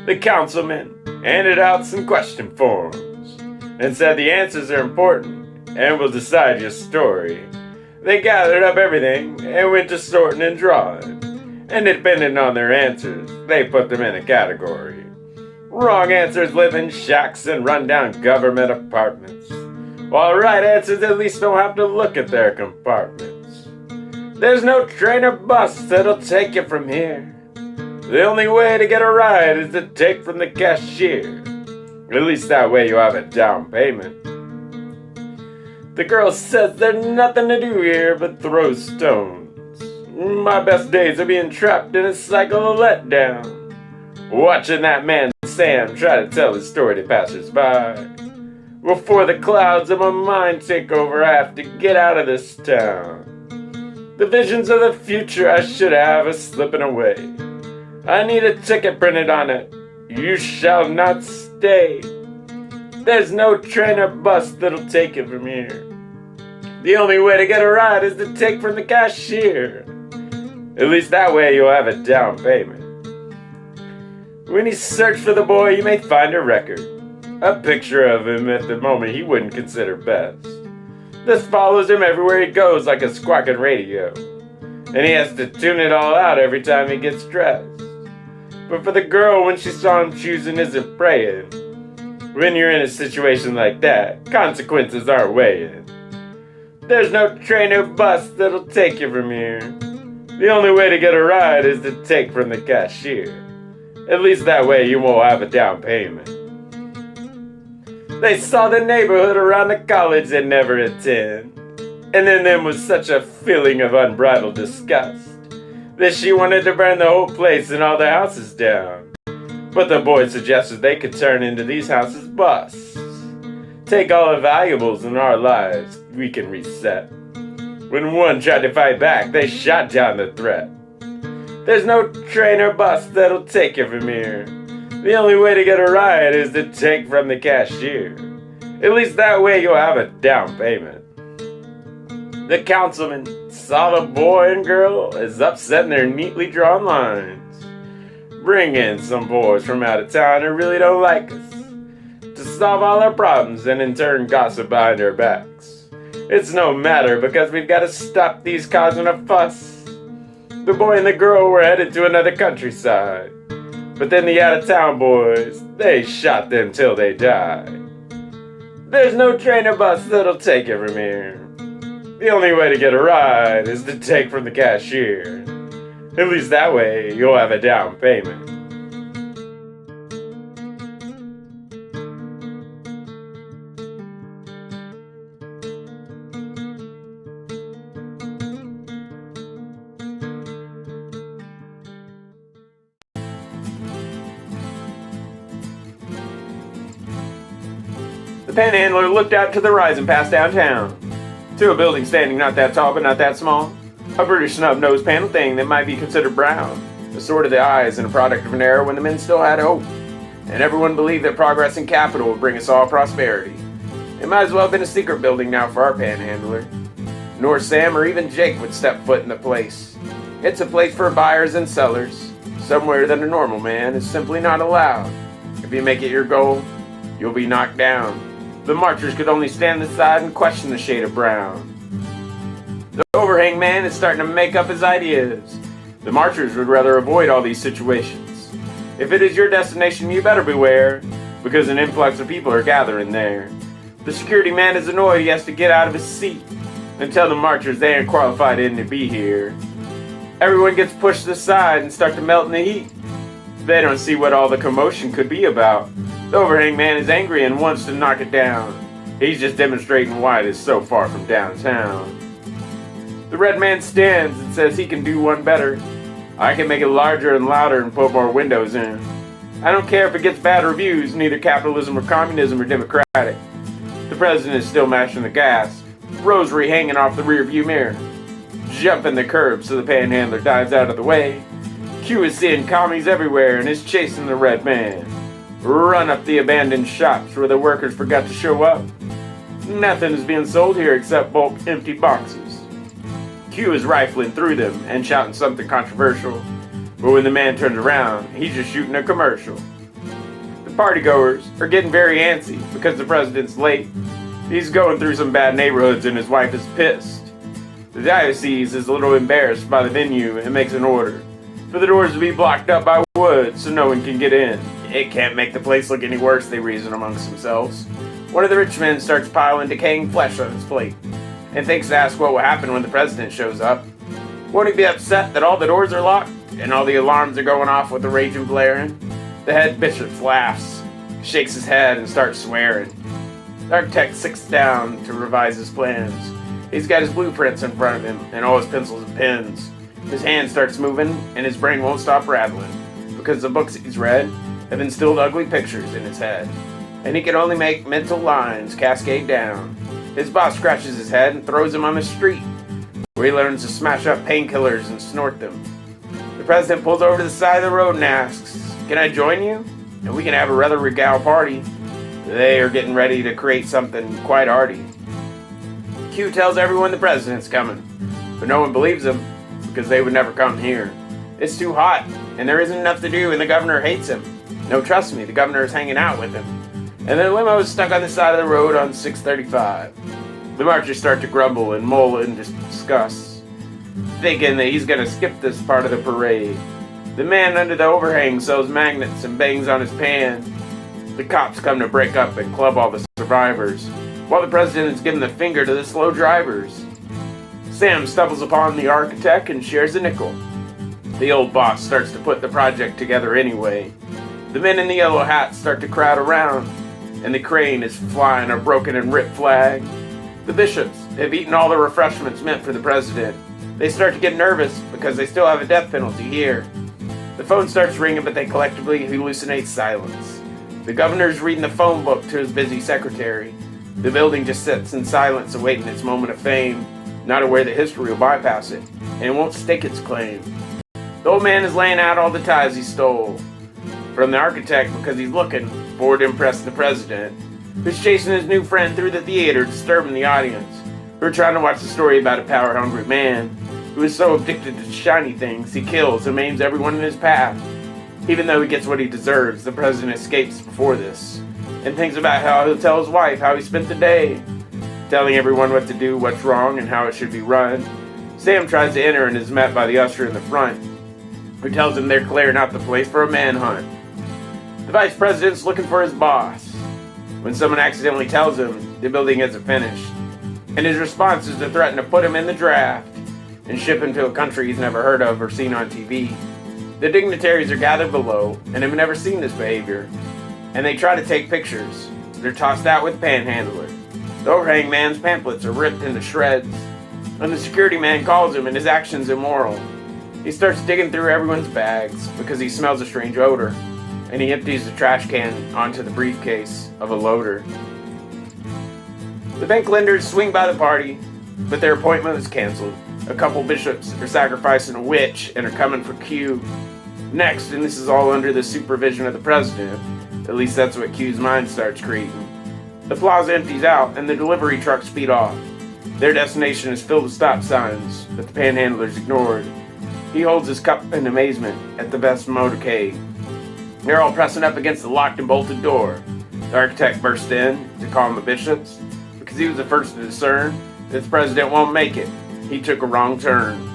The councilman handed out some question forms and said the answers are important and will decide your story. They gathered up everything and went to sorting and drawing. And depending on their answers, they put them in a category. Wrong answers live in shacks and run-down government apartments, while right answers at least don't have to look at their compartments. There's no train or bus that'll take you from here. The only way to get a ride is to take from the cashier. At least that way you'll have a down payment. The girl says there's nothing to do here but throw stones. My best days are being trapped in a cycle of letdown, watching that man Sam try to tell his story to passers-by. Before the clouds of my mind take over, I have to get out of this town. The visions of the future I should have are slipping away. I need a ticket printed on it. You shall not stay. There's no train or bus that'll take you from here. The only way to get a ride is to take from the cashier. At least that way you'll have a down payment. When you search for the boy, you may find a record. A picture of him at the moment he wouldn't consider best. This follows him everywhere he goes like a squawking radio. And he has to tune it all out every time he gets dressed. But for the girl, when she saw him choosing isn't praying. When you're in a situation like that, consequences aren't weighing. There's no train or bus that'll take you from here. The only way to get a ride is to take from the cashier. At least that way you won't have a down payment. They saw the neighborhood around the college they'd never attend. And in them was such a feeling of unbridled disgust that she wanted to burn the whole place and all the houses down. But the boy suggested they could turn into these houses busts. Take all the valuables in our lives we can reset. When one tried to fight back, they shot down the threat. There's no train or bus that'll take you from here. The only way to get a ride is to take from the cashier. At least that way you'll have a down payment. The councilman saw the boy and girl as upset in their neatly drawn lines. Bring in some boys from out of town who really don't like us to solve all our problems and in turn gossip behind our backs. It's no matter because we've got to stop these causing a fuss. The boy and the girl were headed to another countryside, but then the out-of-town boys, they shot them till they died. There's no train or bus that'll take you from here. The only way to get a ride is to take from the cashier. At least that way you'll have a down payment. The panhandler looked out to the rise and passed downtown, to a building standing not that tall but not that small. A British snub-nosed panel thing that might be considered brown. The sword of the eyes and a product of an era when the men still had hope. And everyone believed that progress and capital would bring us all prosperity. It might as well have been a secret building now for our panhandler. Nor Sam or even Jake would step foot in the place. It's a place for buyers and sellers, somewhere that a normal man is simply not allowed. If you make it your goal, you'll be knocked down. The marchers could only stand aside and question the shade of brown. The overhang man is starting to make up his ideas. The marchers would rather avoid all these situations. If it is your destination, you better beware, because an influx of people are gathering there. The security man is annoyed he has to get out of his seat and tell the marchers they ain't qualified in to be here. Everyone gets pushed aside and start to melt in the heat. They don't see what all the commotion could be about. The overhang man is angry and wants to knock it down. He's just demonstrating why it is so far from downtown. The red man stands and says he can do one better. I can make it larger and louder and put more windows in. I don't care if it gets bad reviews, neither capitalism or communism or democratic. The president is still mashing the gas, rosary hanging off the rearview mirror. Jumping the curb so the panhandler dives out of the way. Q is seeing commies everywhere and is chasing the red man. Run up the abandoned shops where the workers forgot to show up. Nothing is being sold here except bulk empty boxes. Q is rifling through them and shouting something controversial, but when the man turns around, he's just shooting a commercial. The partygoers are getting very antsy because the president's late. He's going through some bad neighborhoods and his wife is pissed. The diocese is a little embarrassed by the venue and makes an order for the doors to be blocked up by wood so no one can get in. It can't make the place look any worse, they reason amongst themselves. One of the rich men starts piling decaying flesh on his plate and thinks to ask what will happen when the president shows up. Won't he be upset that all the doors are locked and all the alarms are going off with the raging blaring? The head bishop laughs, shakes his head, and starts swearing. The architect sits down to revise his plans. He's got his blueprints in front of him and all his pencils and pens. His hand starts moving and his brain won't stop rattling because the books he's read have instilled ugly pictures in his head, and he can only make mental lines cascade down. His boss scratches his head and throws him on the street, where he learns to smash up painkillers and snort them. The president pulls over to the side of the road and asks, "Can I join you? And we can have a rather regal party." They are getting ready to create something quite arty. Q tells everyone the president's coming, but no one believes him because they would never come here. It's too hot, and there isn't enough to do, and the governor hates him. No, trust me, the governor is hanging out with him. And the limo is stuck on the side of the road on 635. The marchers start to grumble and mull and discuss, thinking that he's going to skip this part of the parade. The man under the overhang sells magnets and bangs on his pan. The cops come to break up and club all the survivors, while the president is giving the finger to the slow drivers. Sam stumbles upon the architect and shares a nickel. The old boss starts to put the project together anyway. The men in the yellow hats start to crowd around, and the crane is flying a broken and ripped flag. The bishops have eaten all the refreshments meant for the president. They start to get nervous because they still have a death penalty here. The phone starts ringing, but they collectively hallucinate silence. The governor's reading the phone book to his busy secretary. The building just sits in silence awaiting its moment of fame, not aware that history will bypass it, and it won't stake its claim. The old man is laying out all the ties he stole from the architect because he's looking forward to impress the president, who's chasing his new friend through the theater, disturbing the audience, who are trying to watch the story about a power-hungry man who is so addicted to shiny things he kills and maims everyone in his path. Even though he gets what he deserves, the president escapes before this and thinks about how he'll tell his wife how he spent the day, telling everyone what to do, what's wrong, and how it should be run. Sam tries to enter and is met by the usher in the front, who tells him they're clearing out the place for a manhunt. The vice president's looking for his boss when someone accidentally tells him the building isn't finished, and his response is to threaten to put him in the draft and ship him to a country he's never heard of or seen on TV. The dignitaries are gathered below and have never seen this behavior, and they try to take pictures. They're tossed out with panhandler. The overhang man's pamphlets are ripped into shreds, and the security man calls him and his actions immoral. He starts digging through everyone's bags because he smells a strange odor, and he empties the trash can onto the briefcase of a loader. The bank lenders swing by the party, but their appointment is canceled. A couple bishops are sacrificing a witch and are coming for Q. Next, and this is all under the supervision of the president, at least that's what Q's mind starts creating. The plaza empties out and the delivery trucks speed off. Their destination is filled with stop signs, but the panhandler's ignored. He holds his cup in amazement at the best motorcade. They're all pressing up against the locked and bolted door. The architect bursts in to calm the bishops because he was the first to discern that the president won't make it. He took a wrong turn.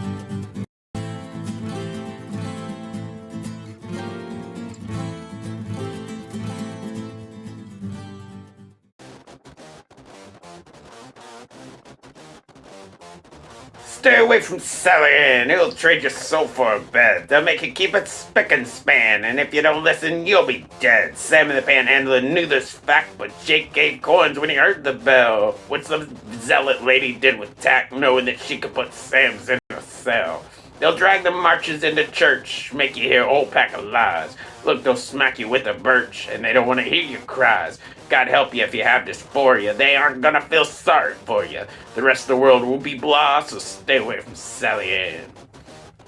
Stay away from Sally Ann. He'll trade your soul for a bed. They'll make you keep it spick and span, and if you don't listen, you'll be dead. Sam the Panhandler knew this fact, but Jake gave coins when he heard the bell, which the zealot lady did with tact, knowing that she could put Sam's in a cell. They'll drag the marches into church, make you hear a whole pack of lies. Look, they'll smack you with a birch, and they don't want to hear your cries. God help you if you have dysphoria. They aren't gonna feel sorry for you. The rest of the world will be blah, so stay away from Sally Ann.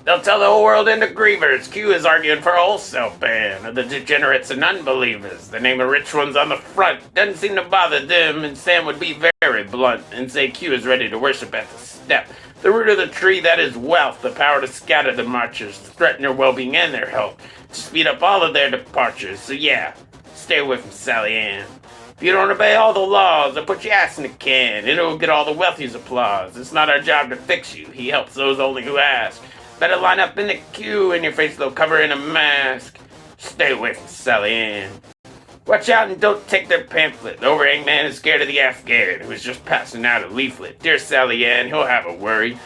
They'll tell the whole world into grievers. Q is arguing for a wholesale ban of the degenerates and unbelievers. The name of rich ones on the front doesn't seem to bother them, and Sam would be very blunt and say Q is ready to worship at the step. The root of the tree, that is wealth, the power to scatter the marchers, to threaten their well-being and their health, to speed up all of their departures. So yeah, stay away from Sally Ann. If you don't obey all the laws, they'll put your ass in a can. It'll get all the wealthy's applause. It's not our job to fix you. He helps those only who ask. Better line up in the queue, and your face they'll cover in a mask. Stay away from Sally Ann. Watch out and don't take their pamphlet. The overhang man is scared of the Afghan who is just passing out a leaflet. Dear Sally Ann, he'll have a worry.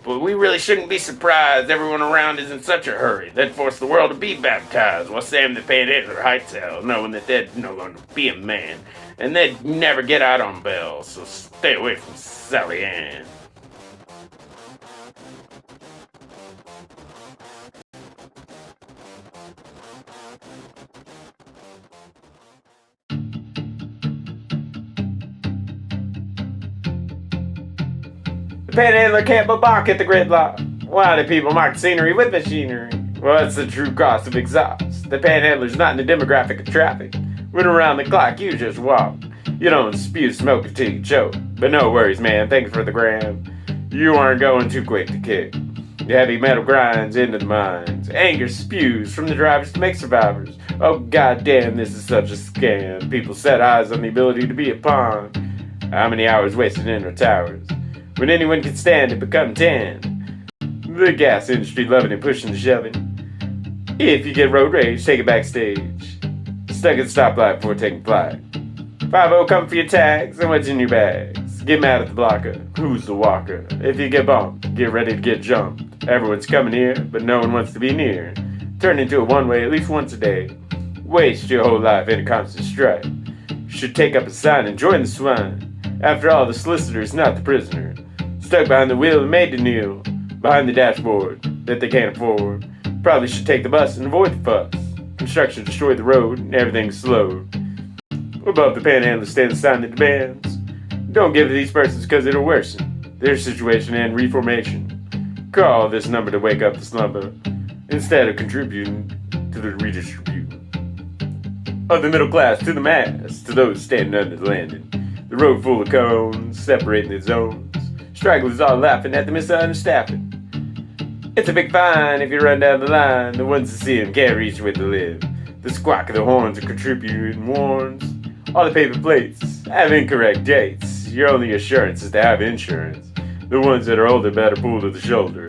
But we really shouldn't be surprised. Everyone around is in such a hurry. They'd force the world to be baptized while Sam the Panhandler hightail, knowing that they'd no longer be a man. And they'd never get out on bail, so stay away from Sally Ann. The Panhandler can't but balk at the gridlock. Why do people mark scenery with machinery? What's the true cost of exhaust? The Panhandler's not in the demographic of traffic. When around the clock, you just walk. You don't spew smoke until you choke. But no worries, man, thanks for the gram. You aren't going too quick to kick. The heavy metal grinds into the mines. Anger spews from the drivers to make survivors. Oh goddamn, this is such a scam. People set eyes on the ability to be a pawn. How many hours wasted in our towers? When anyone can stand to become 10. The gas industry loving and pushing and shoving. If you get road rage, take it backstage. Stuck at the stoplight before taking flight. 5-0 come for your tags and what's in your bags. Get mad at the blocker, who's the walker? If you get bumped, get ready to get jumped. Everyone's coming here, but no one wants to be near. Turn into a one-way at least once a day. Waste your whole life in a constant strife. Should take up a sign and join the swine. After all, the solicitor's not the prisoner. Stuck behind the wheel and made to kneel. Behind the dashboard that they can't afford. Probably should take the bus and avoid the fuss. Construction destroyed the road and everything's slowed. Above the Panhandler stands a sign that demands. Don't give to these persons because it'll worsen their situation and reformation. Call this number to wake up the slumber instead of contributing to the redistribution of the middle class to the mass, to those standing under the landing. The road full of cones separating the zones. Stragglers all laughing at the misunderstanding. It's a big fine if you run down the line. The ones that see him can't reach where they live. The squawk of the horns are contributing warns. All the paper plates have incorrect dates. Your only assurance is to have insurance. The ones that are older better pull to the shoulder.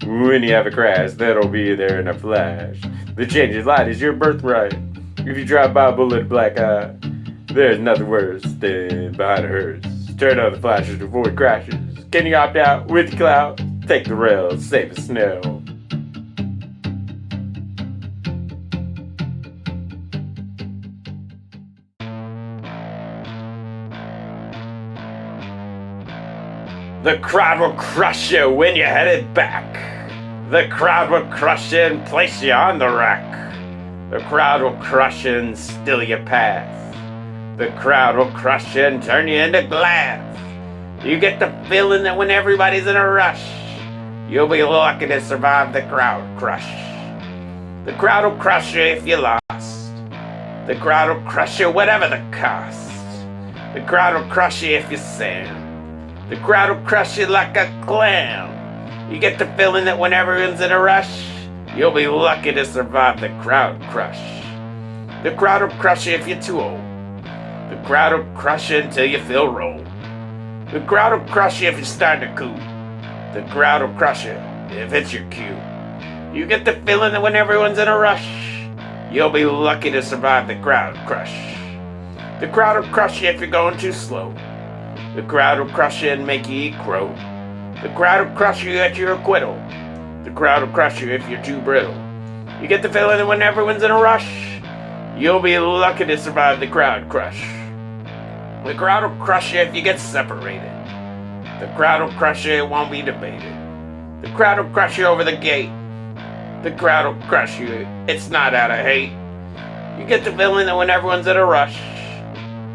When you have a crash, that'll be there in a flash. The change of light is your birthright. If you drive by a bullet black eye, there's nothing worse than behind a hearse. Turn on the flashers to avoid crashes. Can you opt out with the clout? Take the rails, save the snow. The crowd will crush you when you're headed back. The crowd will crush you and place you on the rack. The crowd will crush you and still your path. The crowd will crush you and turn you into glass. You get the feeling that when everybody's in a rush, you'll be lucky to survive the crowd crush. The crowd will crush you if you lost. The crowd will crush you whatever the cost. The crowd will crush you if you sin. The crowd will crush you like a clam. You get the feeling that when everyone's in a rush, you'll be lucky to survive the crowd crush. The crowd will crush you if you're too old. The crowd will crush you until you feel rolled. The crowd will crush you if you're starting to cool. The crowd will crush you if it's your cue. You get the feeling that when everyone's in a rush, you'll be lucky to survive the crowd crush. The crowd will crush you if you're going too slow. The crowd will crush you and make you eat crow. The crowd will crush you at your acquittal. The crowd will crush you if you're too brittle. You get the feeling that when everyone's in a rush, you'll be lucky to survive the crowd crush. The crowd will crush you if you get separated. The crowd will crush you, it won't be debated. The crowd will crush you over the gate. The crowd will crush you, it's not out of hate. You get the feeling that when everyone's in a rush,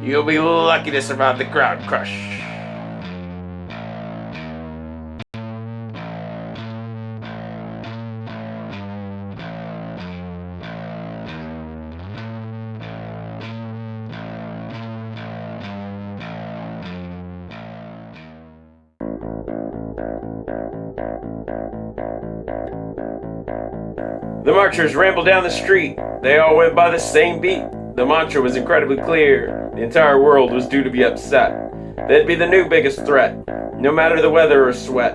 you'll be lucky to survive the crowd crush. The marchers rambled down the street. They all went by the same beat. The mantra was incredibly clear. The entire world was due to be upset. They'd be the new biggest threat, no matter the weather or sweat.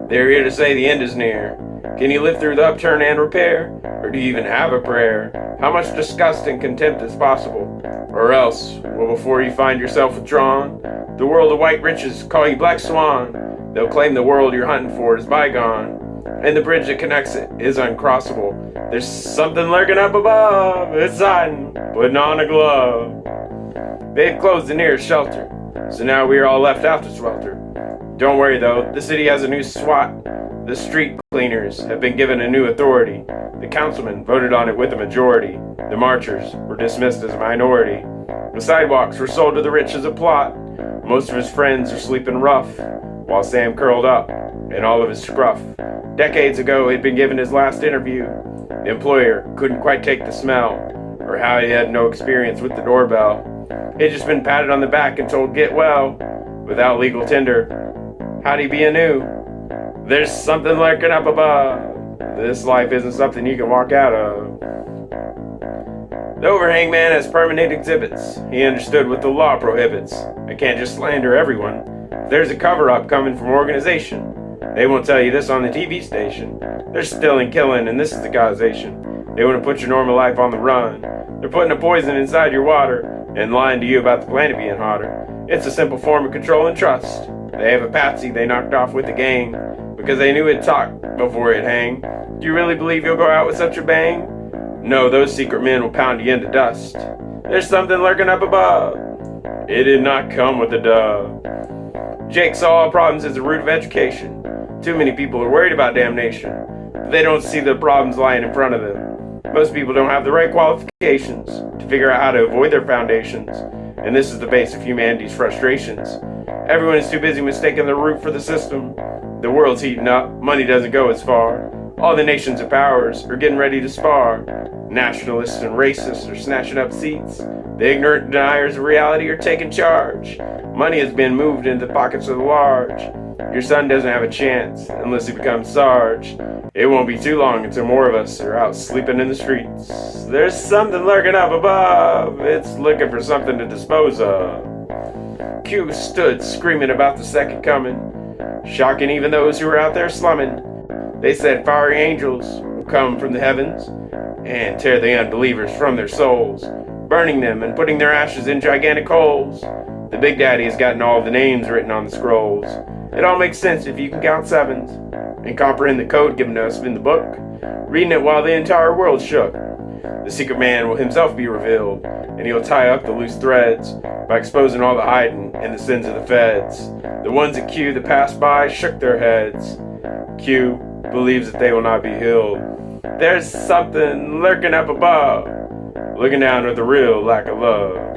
They're here to say the end is near. Can you live through the upturn and repair? Or do you even have a prayer? How much disgust and contempt is possible? Or else, well, before you find yourself withdrawn, the world of white riches call you Black Swan. They'll claim the world you're hunting for is bygone, and the bridge that connects it is uncrossable. There's something lurking up above. It's hiding, putting on a glove. They've closed the nearest shelter, so now we are all left out to swelter. Don't worry though, the city has a new SWAT. The street cleaners have been given a new authority. The councilman voted on it with a majority. The marchers were dismissed as a minority. The sidewalks were sold to the rich as a plot. Most of his friends are sleeping rough, while Sam curled up in all of his scruff. Decades ago, he'd been given his last interview. The employer couldn't quite take the smell, or how he had no experience with the doorbell. He'd just been patted on the back and told, get well, without legal tender. How'd he be anew? There's something lurking up above. This life isn't something you can walk out of. The overhang man has permanent exhibits. He understood what the law prohibits. I can't just slander everyone. If there's a cover-up coming from organization, they won't tell you this on the TV station. They're stealing, killing, and this is the causation. They want to put your normal life on the run. They're putting a poison inside your water and lying to you about the planet being hotter. It's a simple form of control and trust. They have a patsy they knocked off with the gang because they knew it'd talk before it'd hang. Do you really believe you'll go out with such a bang? No, those secret men will pound you into dust. There's something lurking up above. It did not come with a dove. Jake saw all problems as the root of education. Too many people are worried about damnation. They don't see the problems lying in front of them. Most people don't have the right qualifications to figure out how to avoid their foundations. And this is the base of humanity's frustrations. Everyone is too busy mistaking the root for the system. The world's heating up, money doesn't go as far. All the nations of powers are getting ready to spar. Nationalists and racists are snatching up seats. The ignorant deniers of reality are taking charge. Money has been moved into the pockets of the large. Your son doesn't have a chance unless he becomes Sarge. It won't be too long until more of us are out sleeping in the streets. There's something lurking up above. It's looking for something to dispose of. Q stood screaming about the second coming, shocking even those who were out there slumming. They said fiery angels will come from the heavens and tear the unbelievers from their souls, burning them and putting their ashes in gigantic holes. The Big Daddy has gotten all the names written on the scrolls. It all makes sense if you can count sevens and comprehend the code given to us in the book, reading it while the entire world shook. The secret man will himself be revealed, and he'll tie up the loose threads by exposing all the hiding and the sins of the feds. The ones at Q that passed by shook their heads. Q believes that they will not be healed. There's something lurking up above, looking down with a real lack of love.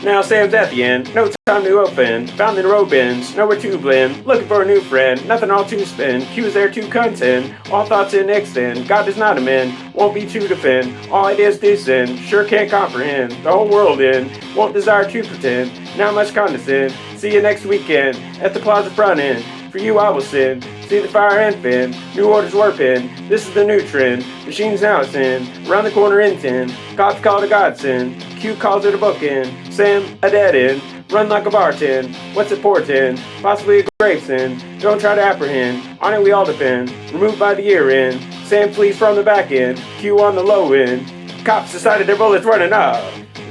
Now Sam's at the end, no time to offend. Found in road bins, nowhere to blend. Looking for a new friend, nothing all to spend. Q's there to contend, all thoughts in extend. God does not amend, won't be to defend. All ideas descend, sure can't comprehend. The whole world in, won't desire to pretend. Now much condescend, see you next weekend. At the plaza front end, for you I will send. See the fire and fin, new orders were pinned. This is the new trend, machines now it's in. Around the corner in 10, God's called a godsend. Q calls it a bookend, Sam a dead end. run like a bartend. What's it portend? Possibly a grave sin. Don't try to apprehend. On it we all depend. Removed by the year end. Sam flees from the back end. Q on the low end. Cops decided their bullets running up.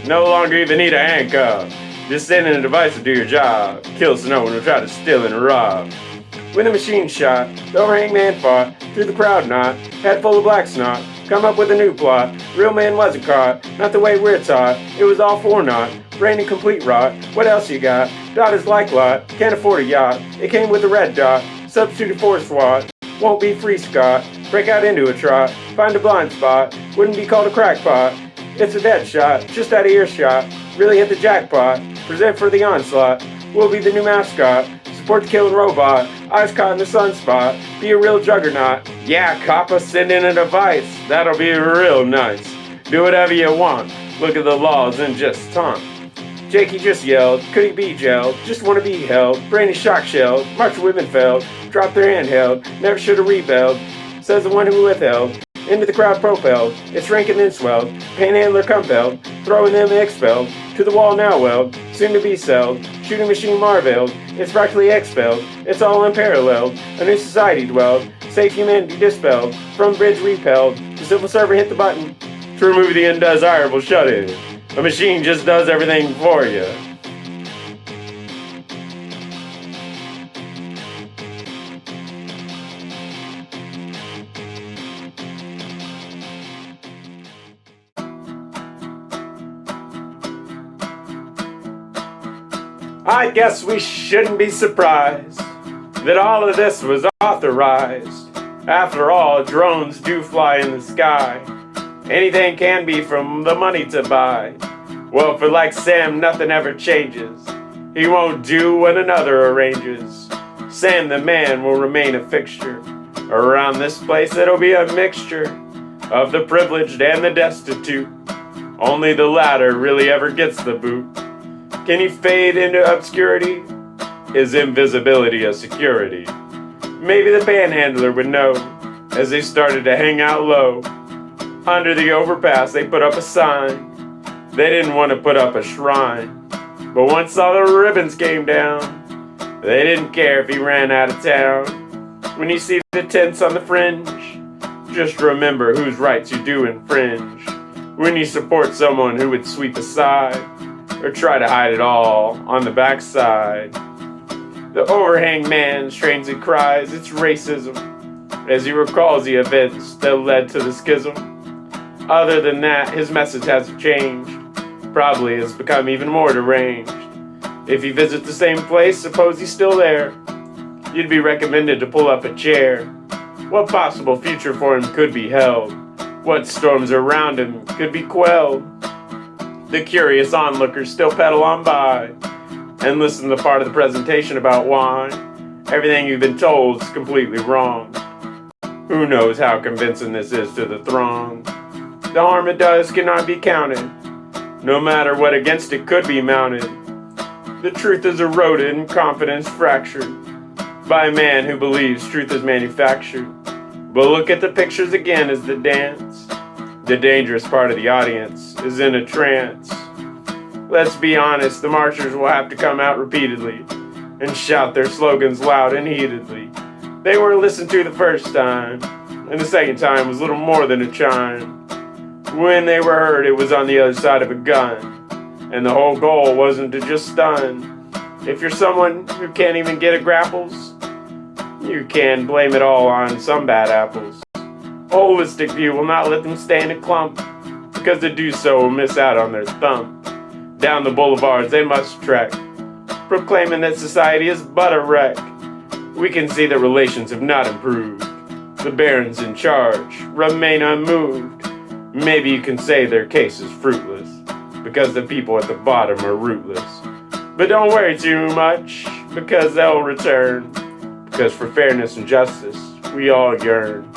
No longer even need a handcuff. Just send in a device to do your job. Kill someone who try to steal and rob. When the machine shot, the overhang man fought through the crowd knot, head full of black snot. Come up with a new plot. Real man wasn't caught, not the way we're taught. It was all for naught. Brain in complete rot. What else you got? Dot is like lot. Can't afford a yacht. It came with a red dot. Substituted for SWAT. Won't be free Scott. Break out into a trot. Find a blind spot. Wouldn't be called a crackpot. It's a dead shot. Just out of earshot. Really hit the jackpot. Present for the onslaught. We'll be the new mascot. Support the killing robot. Eyes caught in the sunspot. Be a real juggernaut. Yeah, coppa, send in a device. That'll be real nice. Do whatever you want. Look at the laws and just taunt. Jakey just yelled. Could he be jailed? Just wanna be held. Brainy shock shelled. March women failed. Dropped their handheld. Never should have rebelled. Says the one who withheld. Into the crowd propelled. It's ranking and swelled. Panhandler compelled. Throwing them expelled. To the wall now weld. Soon to be selled. Shooting machine marveled. It's practically expelled. It's all unparalleled. A new society dwelled. Safe humanity dispelled. From bridge repelled. The civil servant hit the button to remove the undesirable shut-in. A machine just does everything for you. I guess we shouldn't be surprised that all of this was authorized. After all, drones do fly in the sky. Anything can be from the money to buy. Well, for like Sam, nothing ever changes. He won't do what another arranges. Sam the man will remain a fixture. Around this place it'll be a mixture of the privileged and the destitute. Only the latter really ever gets the boot. Can you fade into obscurity? Is invisibility a security? Maybe the panhandler would know as they started to hang out low. Under the overpass they put up a sign. They didn't want to put up a shrine. But once all the ribbons came down, they didn't care if he ran out of town. When you see the tents on the fringe, just remember whose rights you do infringe. When you support someone who would sweep aside or try to hide it all on the backside. The overhang man strains and cries, it's racism, as he recalls the events that led to the schism. Other than that, his message hasn't changed. Probably has become even more deranged. If he visits the same place, suppose he's still there. You'd be recommended to pull up a chair. What possible future for him could be held? What storms around him could be quelled? The curious onlookers still pedal on by and listen to part of the presentation about why everything you've been told is completely wrong. Who knows how convincing this is to the throng? The harm it does cannot be counted, no matter what against it could be mounted. The truth is eroded and confidence fractured by a man who believes truth is manufactured. But look at the pictures again as they dance. The dangerous part of the audience is in a trance. Let's be honest, the marchers will have to come out repeatedly and shout their slogans loud and heatedly. They weren't listened to the first time, and the second time was little more than a chime. When they were heard, it was on the other side of a gun, and the whole goal wasn't to just stun. If you're someone who can't even get a grapples, you can blame it all on some bad apples. A holistic view will not let them stay in a clump, because to do so will miss out on their thump. Down the boulevards they must trek, proclaiming that society is but a wreck. We can see that relations have not improved. The barons in charge remain unmoved. Maybe you can say their case is fruitless, because the people at the bottom are rootless. But don't worry too much, because they'll return. Because for fairness and justice, we all yearn.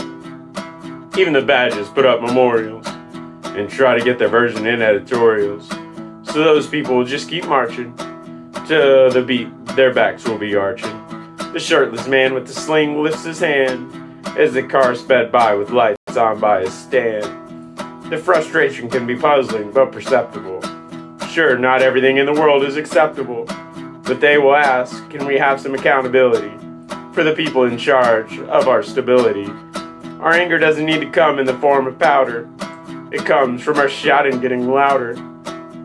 Even the badges put up memorials and try to get their version in editorials. So those people will just keep marching. To the beat, their backs will be arching. The shirtless man with the sling lifts his hand as the car sped by with lights on by his stand. The frustration can be puzzling but perceptible. Sure, not everything in the world is acceptable, but they will ask, can we have some accountability for the people in charge of our stability? Our anger doesn't need to come in the form of powder. It comes from our shouting getting louder.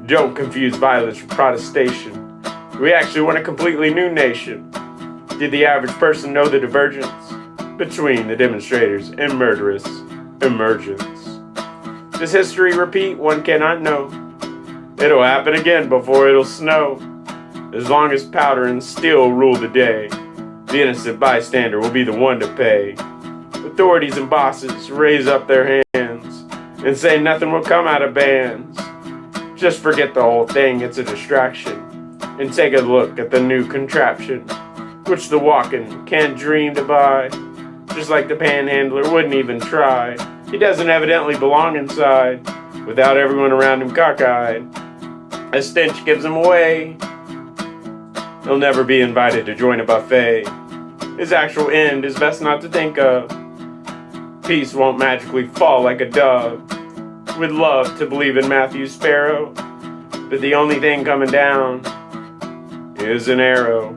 Don't confuse violence with protestation. We actually want a completely new nation. Did the average person know the divergence between the demonstrators and murderous emergence? Does history repeat? One cannot know. It'll happen again before it'll snow. As long as powder and steel rule the day, the innocent bystander will be the one to pay. Authorities and bosses raise up their hands and say nothing will come out of bans. Just forget the whole thing, it's a distraction, and take a look at the new contraption, which the walking can't dream to buy. Just like the panhandler wouldn't even try. He doesn't evidently belong inside, without everyone around him cockeyed. A stench gives him away. He'll never be invited to join a buffet. His actual end is best not to think of. Peace won't magically fall like a dove. Would love to believe in Matthew Sparrow, but the only thing coming down is an arrow.